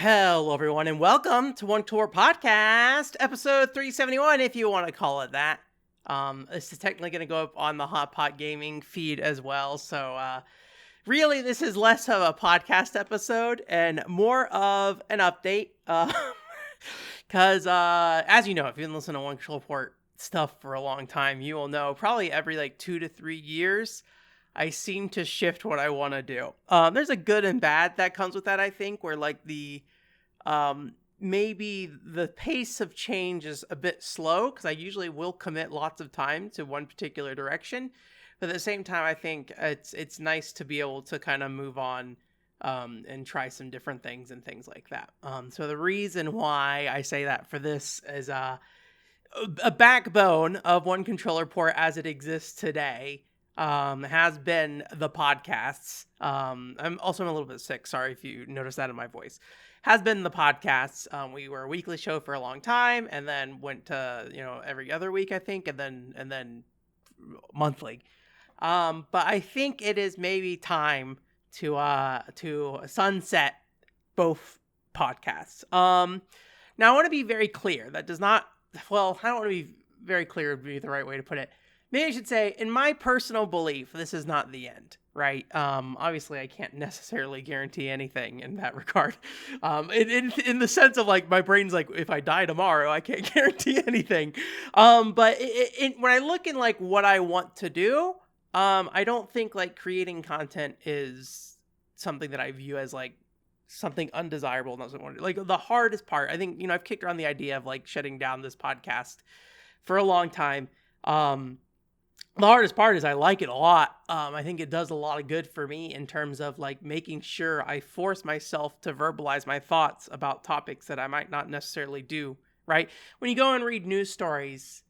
Hello, everyone, and welcome to One Tour Podcast, episode 371, if you want to call it that. This is technically going to go up on the Hot Pot Gaming feed as well, so really, this is less of a podcast episode and more of an update. Because, as you know, if you've been listening to One Control Port stuff for a long time, you will know probably every 2 to 3 years, I seem to shift what I want to do. There's a good and bad that comes with that, I think, where maybe the pace of change is a bit slow because I usually will commit lots of time to one particular direction. But at the same time, I think it's nice to be able to kind of move on and try some different things and things like that. So the reason why I say that for this is a backbone of One Controller Port as it exists today has been the podcasts. I'm also a little bit sick. Sorry if you notice that in my voice. Has been the podcasts. We were a weekly show for a long time, and then went to every other week, I think, and then monthly. But I think it is maybe time to sunset both podcasts. Now I want to be very clear. That does not. Well, I don't want to be very clear would be the right way to put it. Maybe I should say, in my personal belief, this is not the end, right? Obviously, I can't necessarily guarantee anything in that regard. In the sense of my brain's if I die tomorrow, I can't guarantee anything. But when I look in what I want to do, I don't think creating content is something that I view as something undesirable. And doesn't want to do. The hardest part, I think, I've kicked around the idea of shutting down this podcast for a long time. The hardest part is I like it a lot. I think it does a lot of good for me in terms of making sure I force myself to verbalize my thoughts about topics that I might not necessarily do, right? When you go and read news stories,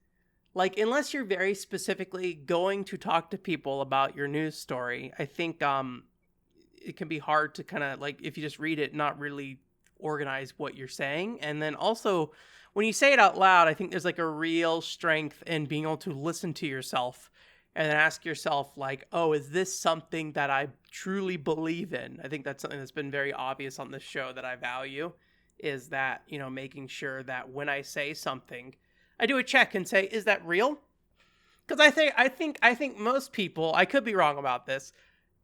unless you're very specifically going to talk to people about your news story, I think it can be hard to kind of if you just read it, not really organize what you're saying. And then also when you say it out loud, I think there's a real strength in being able to listen to yourself and then ask yourself oh, is this something that I truly believe in? I think that's something that's been very obvious on this show that I value, is that, making sure that when I say something, I do a check and say, is that real? Because I think most people, I could be wrong about this.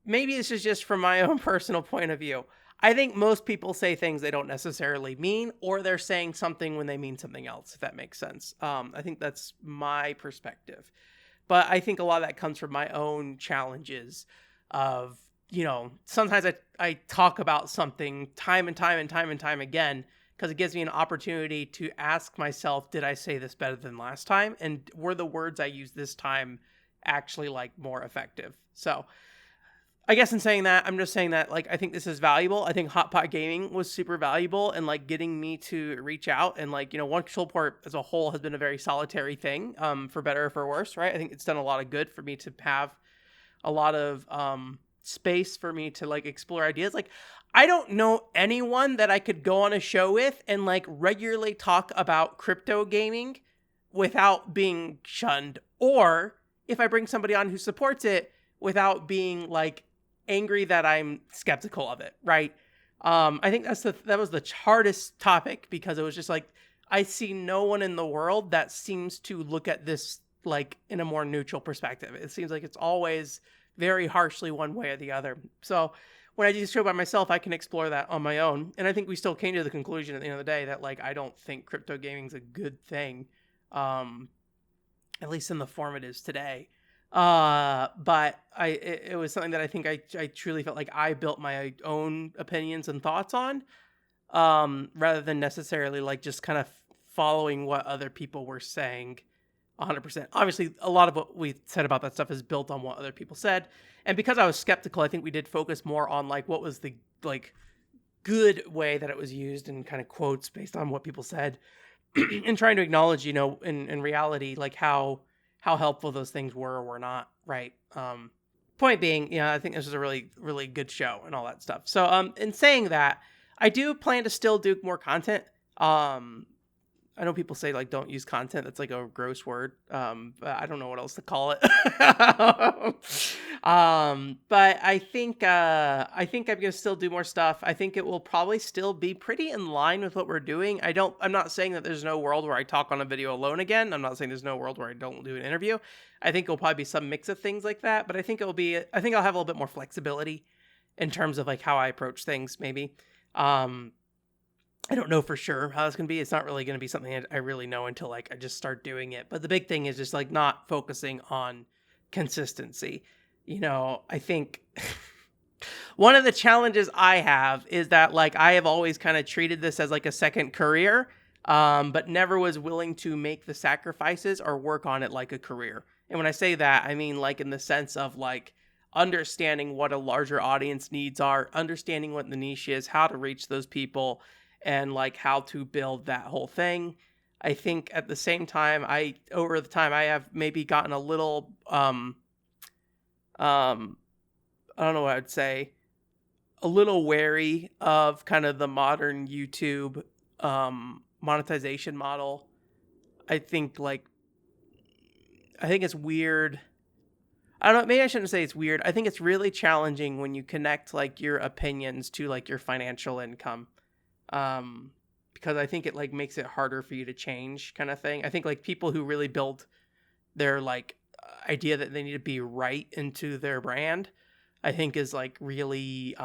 Maybe this is just from my own personal point of view. I think most people say things they don't necessarily mean, or they're saying something when they mean something else, if that makes sense. I think that's my perspective. But I think a lot of that comes from my own challenges of, sometimes I talk about something time and time and time and time again, because it gives me an opportunity to ask myself, did I say this better than last time? And were the words I used this time actually more effective? So I guess in saying that, I'm just saying that I think this is valuable. I think Hot Pot Gaming was super valuable and getting me to reach out and One Control Port as a whole has been a very solitary thing, for better or for worse, right? I think it's done a lot of good for me to have a lot of space for me to explore ideas. I don't know anyone that I could go on a show with and regularly talk about crypto gaming without being shunned, or if I bring somebody on who supports it without being angry that I'm skeptical of it, right? I think that was the hardest topic, because it was just I see no one in the world that seems to look at this in a more neutral perspective. It seems it's always very harshly one way or the other. So when I do the show by myself, I can explore that on my own. And I think we still came to the conclusion at the end of the day that I don't think crypto gaming is a good thing, at least in the form it is today. But it was something that I think I truly felt I built my own opinions and thoughts on, rather than necessarily just kind of following what other people were saying 100%. Obviously, a lot of what we said about that stuff is built on what other people said. And because I was skeptical, I think we did focus more on what was the good way that it was used, and kind of quotes based on what people said, and trying to acknowledge, in reality, how helpful those things were or were not, right? Point being, I think this is a really, really good show and all that stuff. So, in saying that, I do plan to still do more content. I know people say like don't use content. That's like a gross word. But I don't know what else to call it. But I think I'm gonna still do more stuff. I think it will probably still be pretty in line with what we're doing. I'm not saying that there's no world where I talk on a video alone again. I'm not saying there's no world where I don't do an interview. I think it'll probably be some mix of things like that, but I think I think I'll have a little bit more flexibility in terms of like how I approach things maybe. I don't know for sure how it's going to be. It's not really going to be something I really know until like I just start doing it. But the big thing is just like not focusing on consistency. I think one of the challenges I have is that like I have always kind of treated this as like a second career, but never was willing to make the sacrifices or work on it like a career. And when I say that, I mean like in the sense of like understanding what a larger audience needs are, understanding what the niche is, how to reach those people, and like how to build that whole thing. I think at the same time, over the time I have maybe gotten a little, I don't know what I'd say, a little wary of kind of the modern YouTube monetization model. I think it's weird. I don't know, maybe I shouldn't say it's weird. I think it's really challenging when you connect like your opinions to like your financial income. Because I think it like makes it harder for you to change kind of thing. I think like people who really build their like idea that they need to be right into their brand, I think is like really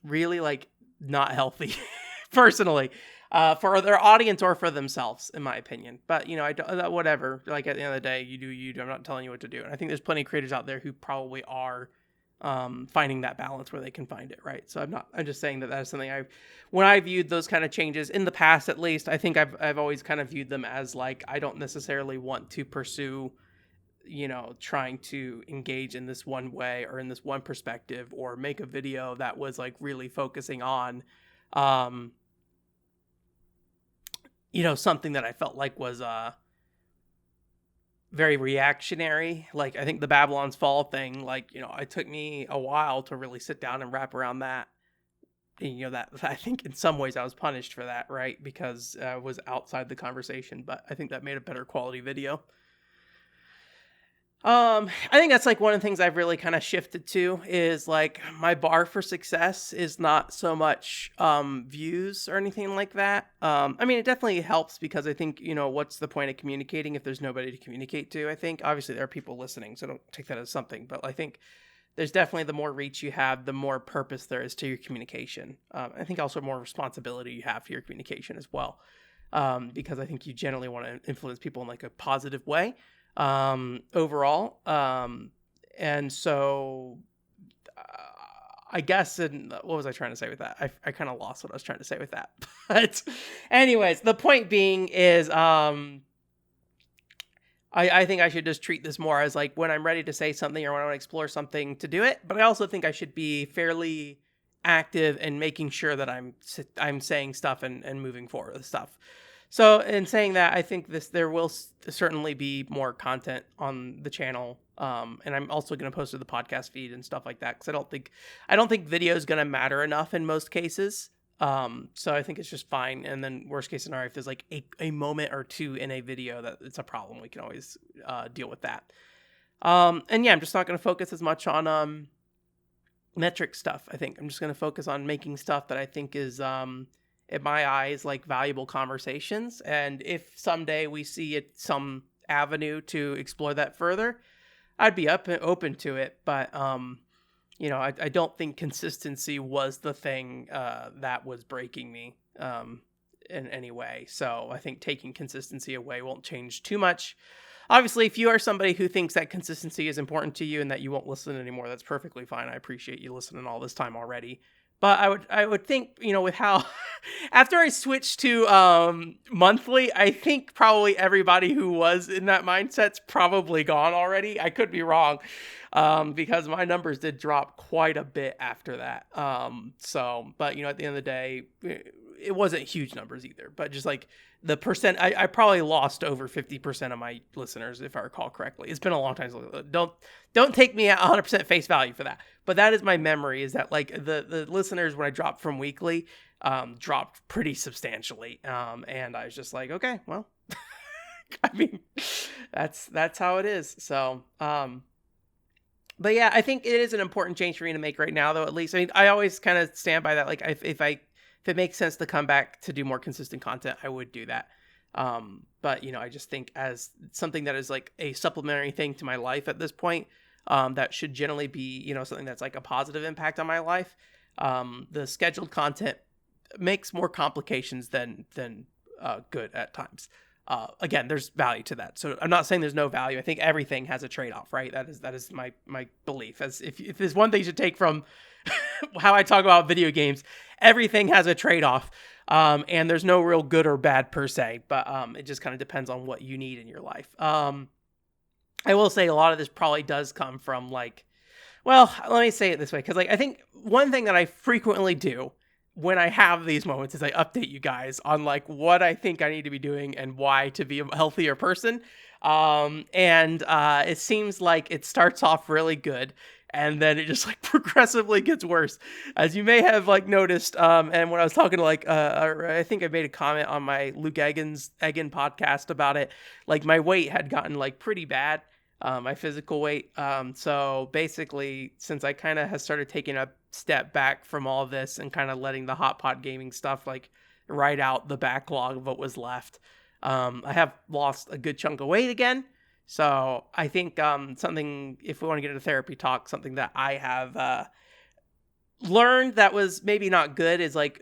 like not healthy personally, for their audience or for themselves, in my opinion. But I don't, whatever, like at the end of the day, you do you. I'm not telling you what to do. And I think there's plenty of creators out there who probably are finding that balance where they can find it, right? So I'm just saying that is something when I viewed those kind of changes in the past, at least, I think I've always kind of viewed them as like, I don't necessarily want to pursue, trying to engage in this one way or in this one perspective or make a video that was like really focusing on, something that I felt like was, very reactionary. Like I think the Babylon's Fall thing, like, it took me a while to really sit down and wrap around that. And, that I think in some ways I was punished for that, right? Because I was outside the conversation, but I think that made a better quality video. I think that's like one of the things I've really kind of shifted to is like my bar for success is not so much views or anything like that. I mean, it definitely helps because I think, what's the point of communicating if there's nobody to communicate to? I think obviously there are people listening, so don't take that as something, but I think there's definitely the more reach you have, the more purpose there is to your communication. I think also more responsibility you have for your communication as well. Because I think you generally want to influence people in like a positive way. Overall. And so I guess, what was I trying to say with that? I kind of lost what I was trying to say with that, but anyways, the point being is, I think I should just treat this more as like when I'm ready to say something or when I want to explore something to do it. But I also think I should be fairly active in making sure that I'm saying stuff and moving forward with stuff. So in saying that, I think there will certainly be more content on the channel, and I'm also going to post to the podcast feed and stuff like that because I don't think video is going to matter enough in most cases. So I think it's just fine. And then worst case scenario, if there's like a moment or two in a video that it's a problem, we can always deal with that. And yeah, I'm just not going to focus as much on metric stuff. I think I'm just going to focus on making stuff that I think is in my eyes, like valuable conversations. And if someday we see some avenue to explore that further, I'd be open to it. But, I don't think consistency was the thing that was breaking me in any way. So I think taking consistency away won't change too much. Obviously, if you are somebody who thinks that consistency is important to you and that you won't listen anymore, that's perfectly fine. I appreciate you listening all this time already. But I would think, with how after I switched to monthly, I think probably everybody who was in that mindset's probably gone already. I could be wrong, because my numbers did drop quite a bit after that. But at the end of the day, it wasn't huge numbers either, but just like the percent, I probably lost over 50% of my listeners, if I recall correctly. It's been a long time. So don't take me at 100% face value for that. But that is my memory, is that like the listeners, when I dropped from weekly, dropped pretty substantially. And I was just like, okay, well, I mean, that's how it is. So, but yeah, I think it is an important change for me to make right now, though, at least. I mean, I always kind of stand by that. Like, if it makes sense to come back to do more consistent content, I would do that. But, I just think as something that is like a supplementary thing to my life at this point, that should generally be, something that's like a positive impact on my life. The scheduled content makes more complications than good at times. Again, there's value to that. So I'm not saying there's no value. I think everything has a trade-off, right? That is my belief. As if there's one thing you should take from how I talk about video games, everything has a trade-off. And there's no real good or bad per se, but it just kind of depends on what you need in your life. I will say a lot of this probably does come from like, well, let me say it this way, because like I think one thing that I frequently do when I have these moments is I update you guys on like what I think I need to be doing and why to be a healthier person. And it seems like it starts off really good, and then it just like progressively gets worse, as you may have like noticed. And when I was talking to like, I think I made a comment on my Luke Eggen podcast about it. Like my weight had gotten like pretty bad, my physical weight. So basically, since I kind of has started taking a step back from all this and kind of letting the hot pot gaming stuff like ride out the backlog of what was left, I have lost a good chunk of weight again. So I think something, if we want to get into therapy talk, something that I have learned that was maybe not good is like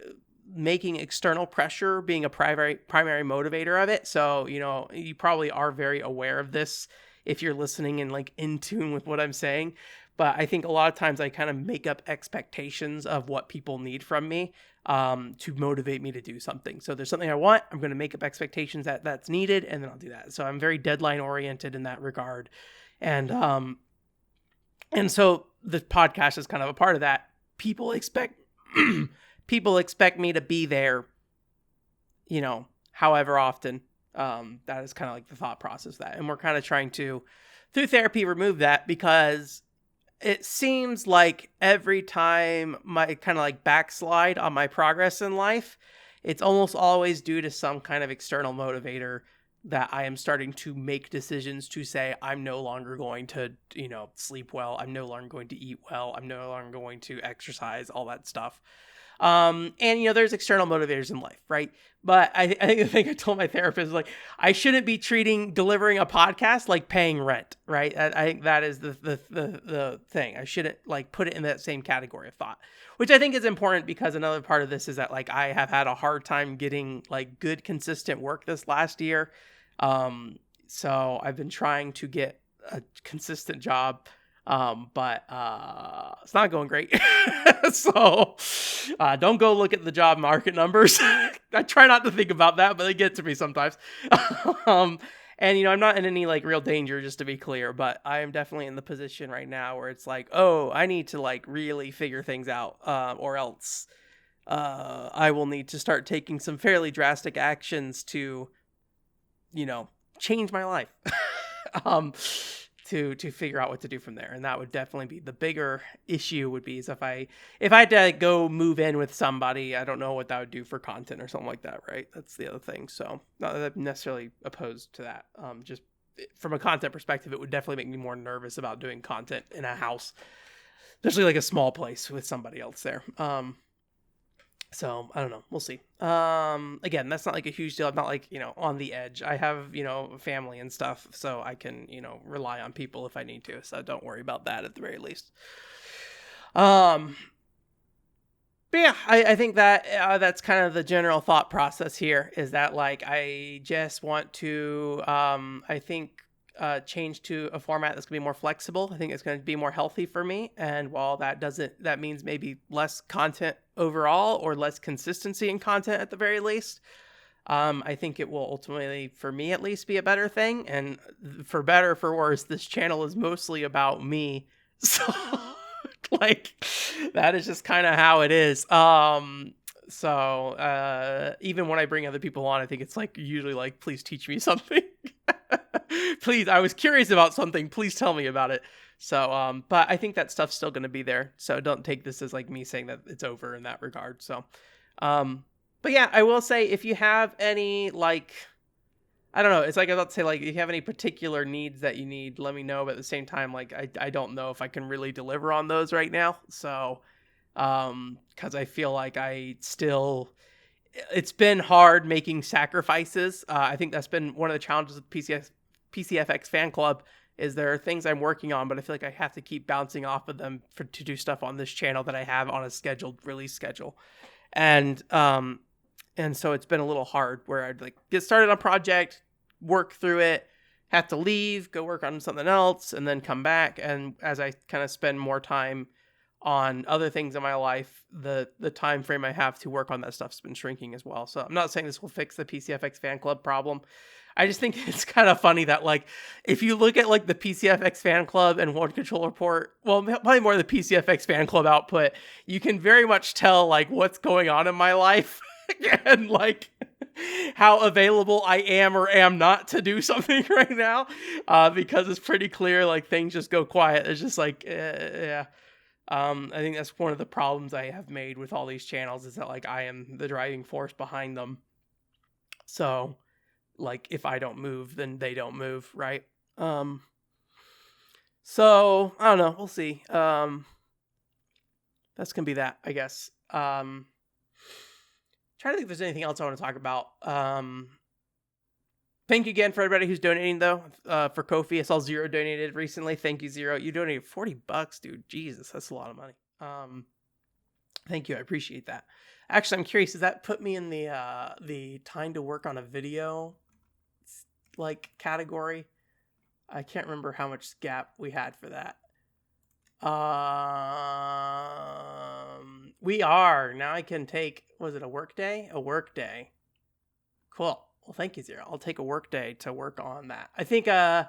making external pressure being a primary motivator of it. So, you probably are very aware of this if you're listening and like in tune with what I'm saying. But I think a lot of times I kind of make up expectations of what people need from me to motivate me to do something. So there's something I want, I'm going to make up expectations that's needed, and then I'll do that. So I'm very deadline oriented in that regard. And so the podcast is kind of a part of that. People expect me to be there, however often. That is kind of like the thought process of that. And we're kind of trying to, through therapy, remove that, because it seems like every time my kind of like backslide on my progress in life, it's almost always due to some kind of external motivator that I am starting to make decisions to say, I'm no longer going to, sleep well. I'm no longer going to eat well. I'm no longer going to exercise, all that stuff. And there's external motivators in life, right? But I think the thing I told my therapist is like, I shouldn't be treating delivering a podcast like paying rent, right? I think that is the thing. I shouldn't like put it in that same category of thought, which I think is important, because another part of this is that like I have had a hard time getting like good, consistent work this last year. So I've been trying to get a consistent job. But it's not going great. So don't go look at the job market numbers. I try not to think about that, but they get to me sometimes. And I'm not in any like real danger, just to be clear, but I am definitely in the position right now where it's like, oh, I need to like really figure things out, or else I will need to start taking some fairly drastic actions to, change my life. To figure out what to do from there. And that would definitely be the bigger issue, would be is if I had to go move in with somebody, I don't know what that would do for content or something like that, right? That's the other thing. So not that I'm necessarily opposed to that. Just from a content perspective, it would definitely make me more nervous about doing content in a house, especially like a small place with somebody else there. So I don't know. We'll see. Again, that's not like a huge deal. I'm not like, on the edge. I have, family and stuff, so I can, rely on people if I need to. So don't worry about that at the very least. But yeah, I think that that's kind of the general thought process here, is that like, I just want to, I think, change to a format that's gonna be more flexible. I think it's going to be more healthy for me. And while that means maybe less content overall, or less consistency in content at the very least, I think it will ultimately, for me at least, be a better thing. And for better or for worse, this channel is mostly about me. So like, that is just kind of how it is. So even when I bring other people on, I think it's like usually like, please teach me something. Please, I was curious about something. Please tell me about it. So, but I think that stuff's still going to be there. So don't take this as like me saying that it's over in that regard. So, but yeah, I will say if you have any like, I don't know, it's like I was about to say, like, if you have any particular needs that you need, let me know. But at the same time, like, I don't know if I can really deliver on those right now. So, because I feel like it's been hard making sacrifices. I think that's been one of the challenges with PCFX fan club is there are things I'm working on, but I feel like I have to keep bouncing off of them to do stuff on this channel that I have on a scheduled release schedule. And so it's been a little hard where I'd like get started on a project, work through it, have to leave, go work on something else, and then come back. And as I kind of spend more time on other things in my life, the time frame I have to work on that stuff's been shrinking as well. So I'm not saying this will fix the PCFX fan club problem. I just think it's kind of funny that, like, if you look at like the PCFX fan club and World Control Report, well, probably more the PCFX fan club output, you can very much tell like what's going on in my life and like how available I am or am not to do something right now, because it's pretty clear like things just go quiet. It's just like, yeah. I think that's one of the problems I have made with all these channels is that like I am the driving force behind them. So like if I don't move, then they don't move, right? So I don't know. We'll see. That's gonna be that, I guess. Trying to think if there's anything else I want to talk about. Thank you again for everybody who's donating though, for Ko-fi. I saw Zero donated recently. Thank you, Zero. You donated $40, dude. Jesus, that's a lot of money. Thank you. I appreciate that. Actually, I'm curious, does that put me in the time to work on a video like category? I can't remember how much gap we had for that. We are. Now I can take, was it a work day? A work day. Cool. Well, thank you, Zero. I'll take a work day to work on that. I think how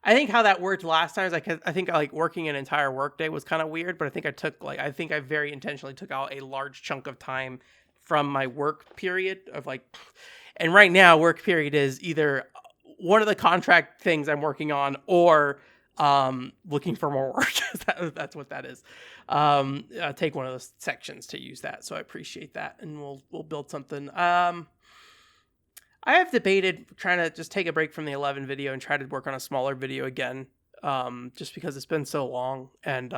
that worked last time is like, I think like working an entire work day was kind of weird, but I think I very intentionally took out a large chunk of time from my work period of like, and right now work period is either one of the contract things I'm working on or looking for more work. That's what that is. Take one of those sections to use that. So I appreciate that. And we'll build something. I have debated trying to just take a break from the 11 video and try to work on a smaller video again. Just because it's been so long and,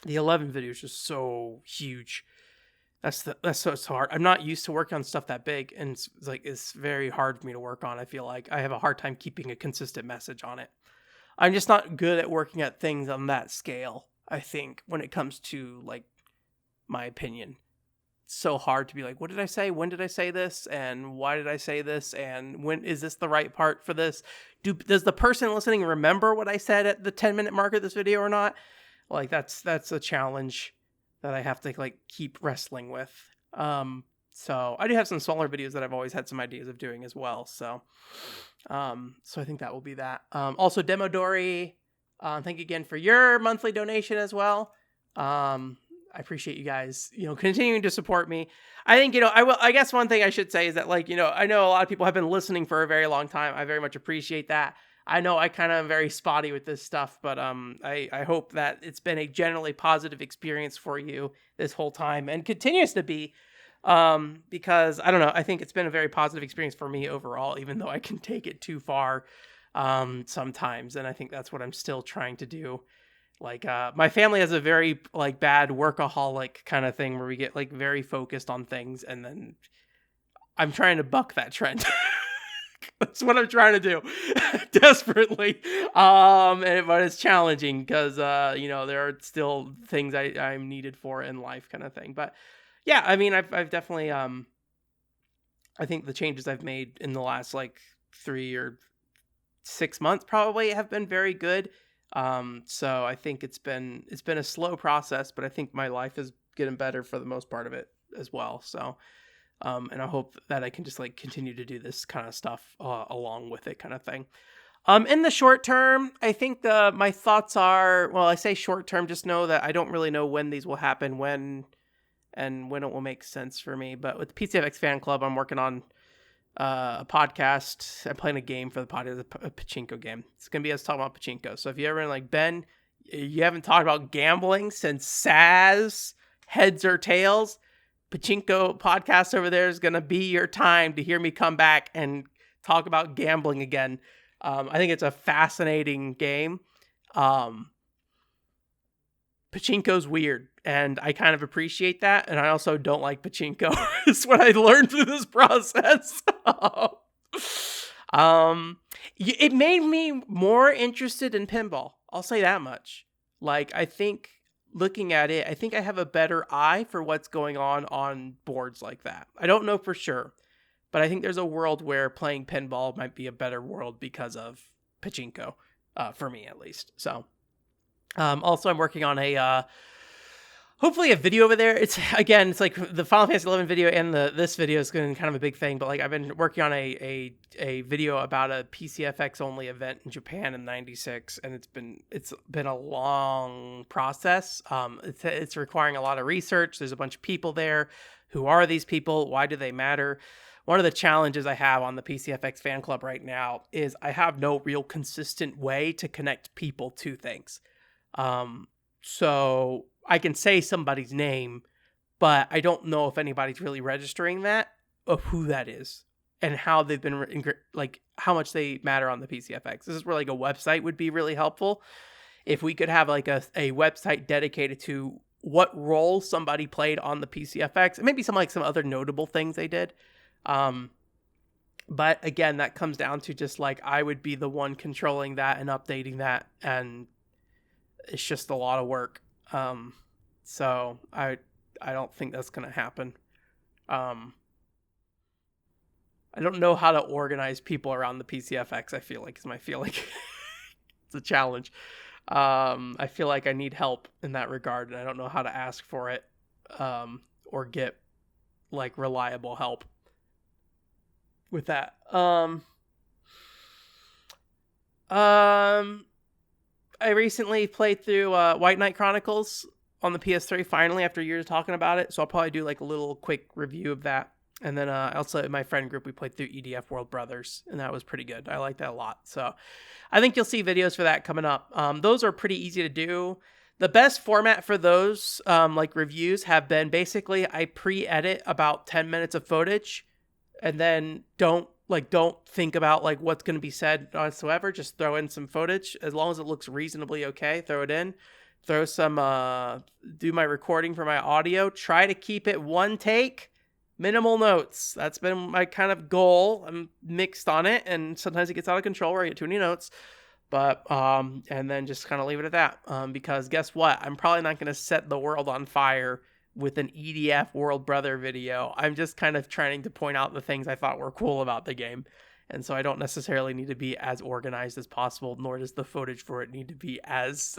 the 11 video is just so huge. That's so hard. I'm not used to working on stuff that big, and it's very hard for me to work on. I feel like I have a hard time keeping a consistent message on it. I'm just not good at working at things on that scale, I think, when it comes to like my opinion. It's so hard to be like, what did I say? When did I say this? And why did I say this? And when is this the right part for this? Does the person listening remember what I said at the 10-minute mark of this video or not? Like that's a challenge that I have to like keep wrestling with. So I do have some smaller videos that I've always had some ideas of doing as well. So I think that will be that. Also Demodori, thank you again for your monthly donation as well. I appreciate you guys, continuing to support me. I think, I guess one thing I should say is that like, I know a lot of people have been listening for a very long time. I very much appreciate that. I know I kind of am very spotty with this stuff, but I hope that it's been a generally positive experience for you this whole time and continues to be, because I don't know, I think it's been a very positive experience for me overall, even though I can take it too far sometimes, and I think that's what I'm still trying to do. Like my family has a very like bad workaholic kind of thing where we get like very focused on things, and then I'm trying to buck that trend. That's what I'm trying to do desperately. But it's challenging because, there are still things I'm needed for in life kind of thing. But yeah, I mean, I've definitely, I think the changes I've made in the last like 3 or 6 months probably have been very good. So I think it's been a slow process, but I think my life is getting better for the most part of it as well. So, and I hope that I can just like continue to do this kind of stuff along with it kind of thing. In the short term, I think my thoughts are, well, I say short term, just know that I don't really know when these will happen, when and when it will make sense for me. But with the PCFX Fan Club, I'm working on a podcast. I'm playing a game for the podcast, a pachinko game. It's gonna be us talking about pachinko. So if you ever like, Ben, you haven't talked about gambling since SAS Heads or Tails, pachinko podcast over there is gonna be your time to hear me come back and talk about gambling again. I think it's a fascinating game. Pachinko's weird, and I kind of appreciate that, and I also don't like pachinko. Is what I learned through this process. It made me more interested in pinball. I'll say that much. Like, I think looking at it, I think I have a better eye for what's going on boards like that. I don't know for sure, but I think there's a world where playing pinball might be a better world because of pachinko, for me at least. So, also I'm working on hopefully a video over there. It's like the Final Fantasy 11 video and this video is going to be kind of a big thing, but like I've been working on a video about a PCFX only event in Japan in '96, and it's been a long process. It's requiring a lot of research. There's a bunch of people there. Who are these people? Why do they matter? One of the challenges I have on the PCFX Fan Club right now is I have no real consistent way to connect people to things. So I can say somebody's name, but I don't know if anybody's really registering that, of who that is and how they've been, like how much they matter on the PCFX. This is where like a website would be really helpful. If we could have like a website dedicated to what role somebody played on the PCFX, and maybe some other notable things they did. But again, that comes down to just like, I would be the one controlling that and updating that. And it's just a lot of work. So I don't think that's going to happen. I don't know how to organize people around the PCFX. I feel like is my feeling. It's a challenge. I feel like I need help in that regard, and I don't know how to ask for it, or get like reliable help with that. I recently played through White Knight Chronicles on the PS3 finally after years of talking about it, so I'll probably do like a little quick review of that. And then also in my friend group, we played through EDF World Brothers, and that was pretty good. I like that a lot. So I think you'll see videos for that coming up. Those are pretty easy to do. The best format for those like reviews have been basically I pre-edit about 10 minutes of footage and then don't think about like what's going to be said whatsoever. Just throw in some footage as long as it looks reasonably okay. Throw it in. Throw some do my recording for my audio. Try to keep it one take. Minimal notes. That's been my kind of goal. I'm mixed on it, and sometimes it gets out of control where I get too many notes. But and then just kind of leave it at that. Because guess what? I'm probably not going to set the world on fire with an EDF World Brother video. I'm just kind of trying to point out the things I thought were cool about the game. And so I don't necessarily need to be as organized as possible, nor does the footage for it need to be as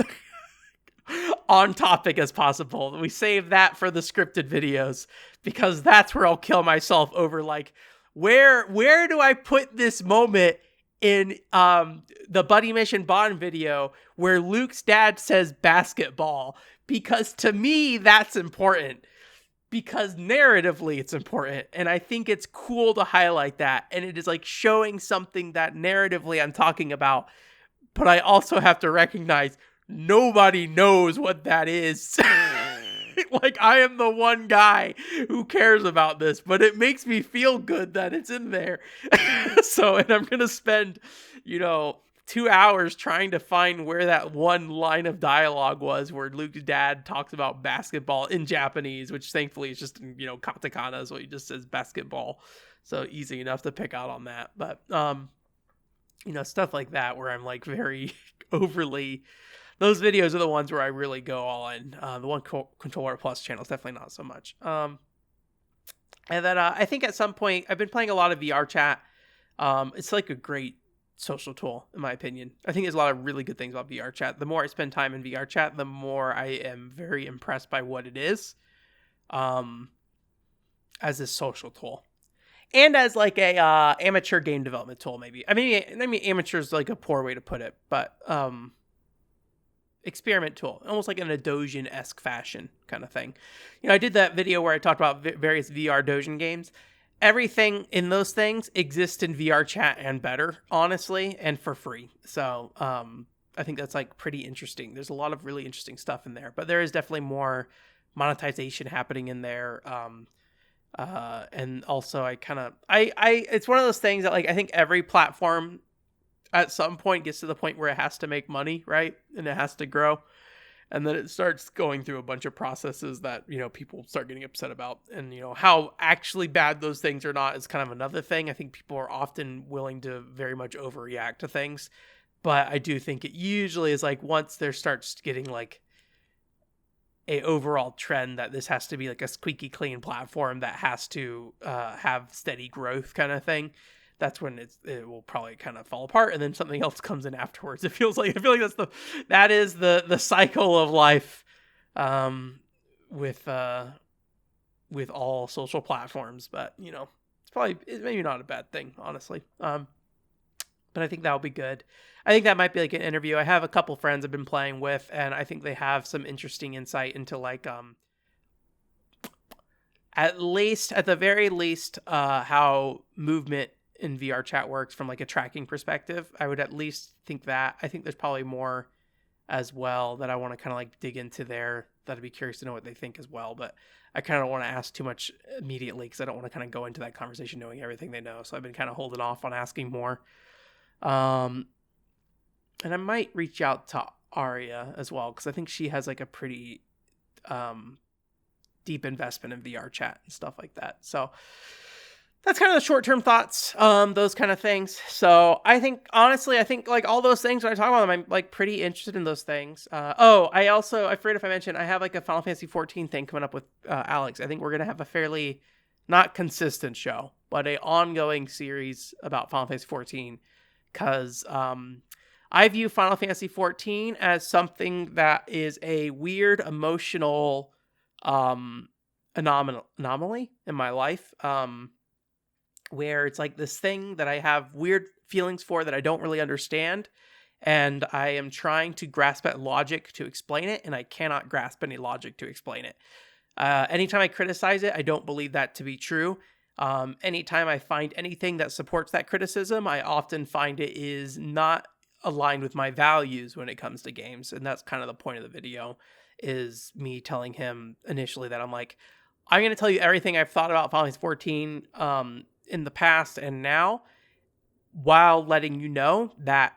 on topic as possible. We save that for the scripted videos because that's where I'll kill myself over like where do I put this moment in the Buddy Mission Bond video where Luke's dad says basketball, because to me that's important, because narratively it's important, and I think it's cool to highlight that, and it is like showing something that narratively I'm talking about, but I also have to recognize nobody knows what that is. Like, I am the one guy who cares about this, but it makes me feel good that it's in there. So, and I'm going to spend, 2 hours trying to find where that one line of dialogue was where Luke's dad talks about basketball in Japanese, which thankfully is just, katakana, so he just says basketball. So easy enough to pick out on that. But, stuff like that where I'm like very overly... Those videos are the ones where I really go all in. The One Controller Plus channel is definitely not so much. And then I think at some point, I've been playing a lot of VR chat. It's like a great social tool, in my opinion. I think there's a lot of really good things about VR chat. The more I spend time in VR chat, the more I am very impressed by what it is as a social tool. And as like a amateur game development tool, maybe. I mean, amateur is like a poor way to put it, but... experiment tool, almost like in a Dojin-esque fashion kind of thing. I did that video where I talked about various VR Dojin games. Everything in those things exists in VR chat and better, honestly, and for free. So I think that's like pretty interesting. There's a lot of really interesting stuff in there, but there is definitely more monetization happening in there. And also I it's one of those things that like, I think every platform at some point gets to the point where it has to make money, right? And it has to grow. And then it starts going through a bunch of processes that, people start getting upset about. And, how actually bad those things are not is kind of another thing. I think people are often willing to very much overreact to things. But I do think it usually is like once there starts getting like a overall trend that this has to be like a squeaky clean platform that has to have steady growth kind of thing, that's when it will probably kind of fall apart, and then something else comes in afterwards. I feel like that is the cycle of life with all social platforms. But it's maybe not a bad thing, honestly. But I think that'll be good. I think that might be like an interview. I have a couple friends I've been playing with, and I think they have some interesting insight into like at the very least how movement in VR chat works from like a tracking perspective. I would at least think that. I think there's probably more as well that I want to kind of like dig into there, that I'd be curious to know what they think as well. But I kind of don't want to ask too much immediately because I don't want to kind of go into that conversation knowing everything they know. So I've been kind of holding off on asking more. And I might reach out to Aria as well, because I think she has like a pretty deep investment in VR chat and stuff like that. So that's kind of the short-term thoughts, those kind of things. So I think, honestly, like all those things, when I talk about them, I'm like pretty interested in those things. I forget if I mentioned, I have like a Final Fantasy 14 thing coming up with Alex. I think we're going to have a fairly, not consistent show, but a ongoing series about Final Fantasy 14. Because I view Final Fantasy 14 as something that is a weird emotional anomaly in my life, where it's like this thing that I have weird feelings for that I don't really understand, and I am trying to grasp at logic to explain it, and I cannot grasp any logic to explain it. Anytime I criticize it, I don't believe that to be true. Anytime I find anything that supports that criticism, I often find it is not aligned with my values when it comes to games. And that's kind of the point of the video, is me telling him initially that I'm like, I'm going to tell you everything I've thought about Final Fantasy 14 in the past and now, while letting you know that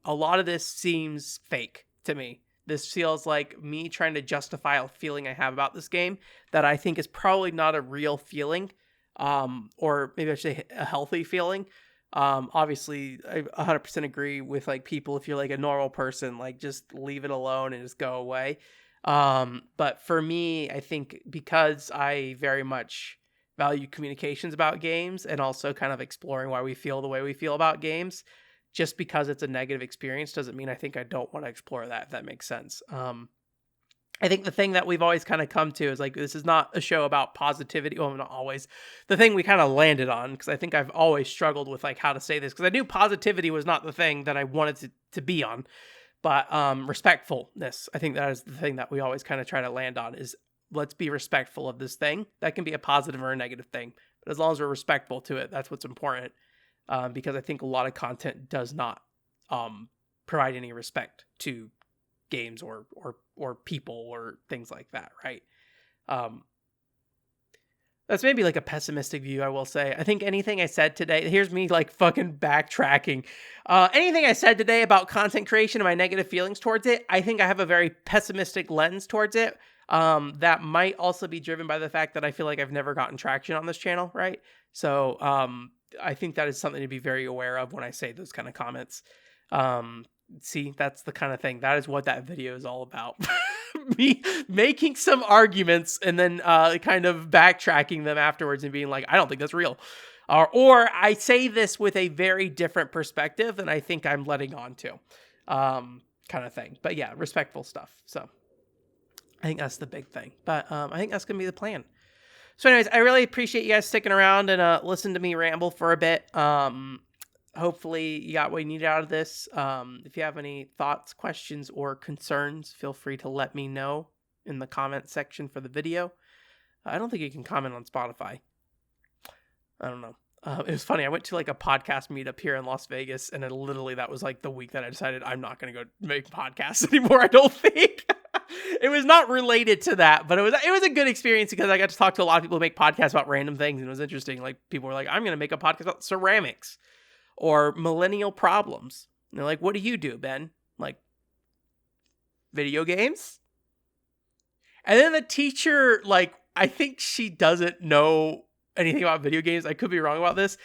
a lot of this seems fake to me. This feels like me trying to justify a feeling I have about this game that I think is probably not a real feeling. Or maybe I should say a healthy feeling. Obviously I 100% agree with like people, if you're like a normal person, like just leave it alone and just go away. But for me, I think because I very much value communications about games and also kind of exploring why we feel the way we feel about games, just because it's a negative experience doesn't mean I think I don't want to explore that, if that makes sense. I think the thing that we've always kind of come to is like, this is not a show about positivity. Well, not always. The thing we kind of landed on, because I think I've always struggled with like how to say this, because I knew positivity was not the thing that I wanted to be on, but respectfulness. I think that is the thing that we always kind of try to land on, is let's be respectful of this thing. That can be a positive or a negative thing, but as long as we're respectful to it, that's what's important. Because I think a lot of content does not provide any respect to games or people or things like that, right? That's maybe like a pessimistic view, I will say. I think anything I said today, here's me like fucking backtracking. Anything I said today about content creation and my negative feelings towards it, I think I have a very pessimistic lens towards it. That might also be driven by the fact that I feel like I've never gotten traction on this channel, right? So I think that is something to be very aware of when I say those kind of comments. See, that's the kind of thing. That is what that video is all about. Me making some arguments and then kind of backtracking them afterwards and being like, I don't think that's real. Or I say this with a very different perspective than I think I'm letting on to. Kind of thing. But yeah, respectful stuff. So I think that's the big thing. But I think that's going to be the plan. So anyways, I really appreciate you guys sticking around and listen to me ramble for a bit. hopefully you got what you needed out of this. If you have any thoughts, questions, or concerns, feel free to let me know in the comment section for the video. I don't think you can comment on Spotify. I don't know. It was funny. I went to like a podcast meetup here in Las Vegas, and literally that was like the week that I decided I'm not going to go make podcasts anymore. I don't think it was not related to that, but it was a good experience because I got to talk to a lot of people who make podcasts about random things, and it was interesting. Like people were like, "I'm going to make a podcast about ceramics or millennial problems." And they're like, "What do you do, Ben?" I'm like, video games. And then the teacher, like, I think she doesn't know anything about video games. I could be wrong about this.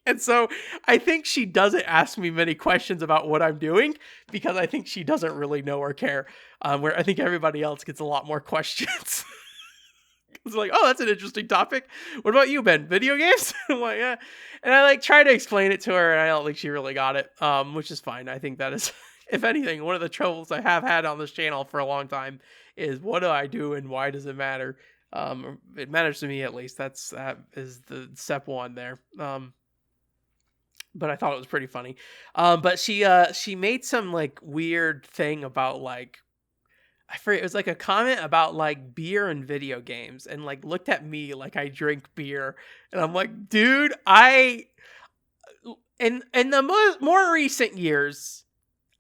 And so I think she doesn't ask me many questions about what I'm doing because I think she doesn't really know or care. Where I think everybody else gets a lot more questions. It's like, oh, that's an interesting topic. What about you, Ben? Video games? I'm like, yeah. And I like try to explain it to her, and I don't think she really got it, which is fine. I think that is, if anything, one of the troubles I have had on this channel for a long time is what do I do and why does it matter? It matters to me at least. That is the step one there. But I thought it was pretty funny. But she made some like weird thing about like, I forget, it was like a comment about like beer and video games, and like looked at me like I drink beer, and I'm like, dude, in the more recent years,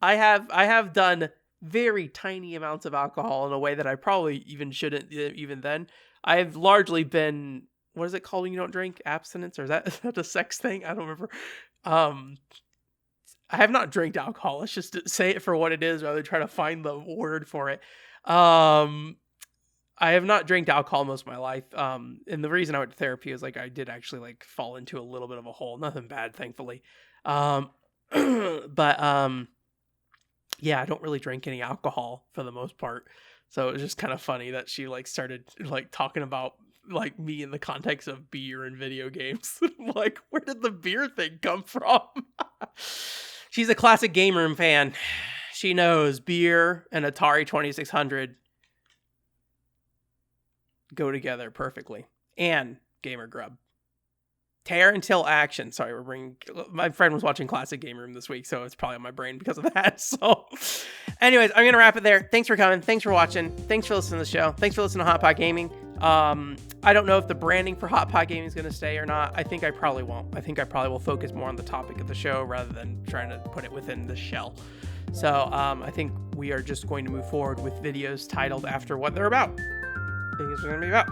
I have done very tiny amounts of alcohol in a way that I probably even shouldn't even then. I've largely been, what is it called when you don't drink? Abstinence? Or is that a sex thing? I don't remember. I have not drank alcohol. Let's just say it for what it is rather than try to find the word for it. I have not drank alcohol most of my life. And the reason I went to therapy is like I did actually like fall into a little bit of a hole. Nothing bad, thankfully. But yeah, I don't really drink any alcohol for the most part. So it was just kind of funny that she like started like talking about like me in the context of beer and video games. Like, where did the beer thing come from? She's a classic Game Room fan. She knows beer and Atari 2600 go together perfectly. And Gamer Grub. Tear until action. Sorry, my friend was watching Classic Game Room this week, so it's probably on my brain because of that. So anyways, I'm going to wrap it there. Thanks for coming. Thanks for watching. Thanks for listening to the show. Thanks for listening to Hot Pot Gaming. I don't know if the branding for Hot Pot Gaming is going to stay or not. I think I probably won't. I think I probably will focus more on the topic of the show rather than trying to put it within the shell. So I think we are just going to move forward with videos titled after what they're about. I think it's going to be about.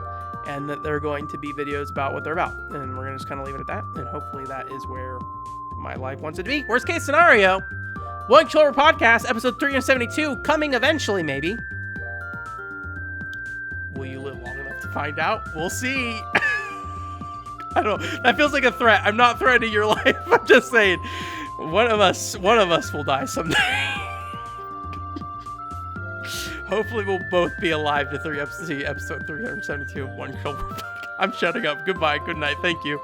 And that they're going to be videos about what they're about. And we're going to just kind of leave it at that. And hopefully that is where my life wants it to be. Worst case scenario, One Controller Podcast, episode 372, coming eventually, maybe. Will you live long enough to find out? We'll see. I don't know. That feels like a threat. I'm not threatening your life. I'm just saying, one of us will die someday. Hopefully we'll both be alive to episode 372 of One Controller Podcast. I'm shutting up. Goodbye. Good night. Thank you.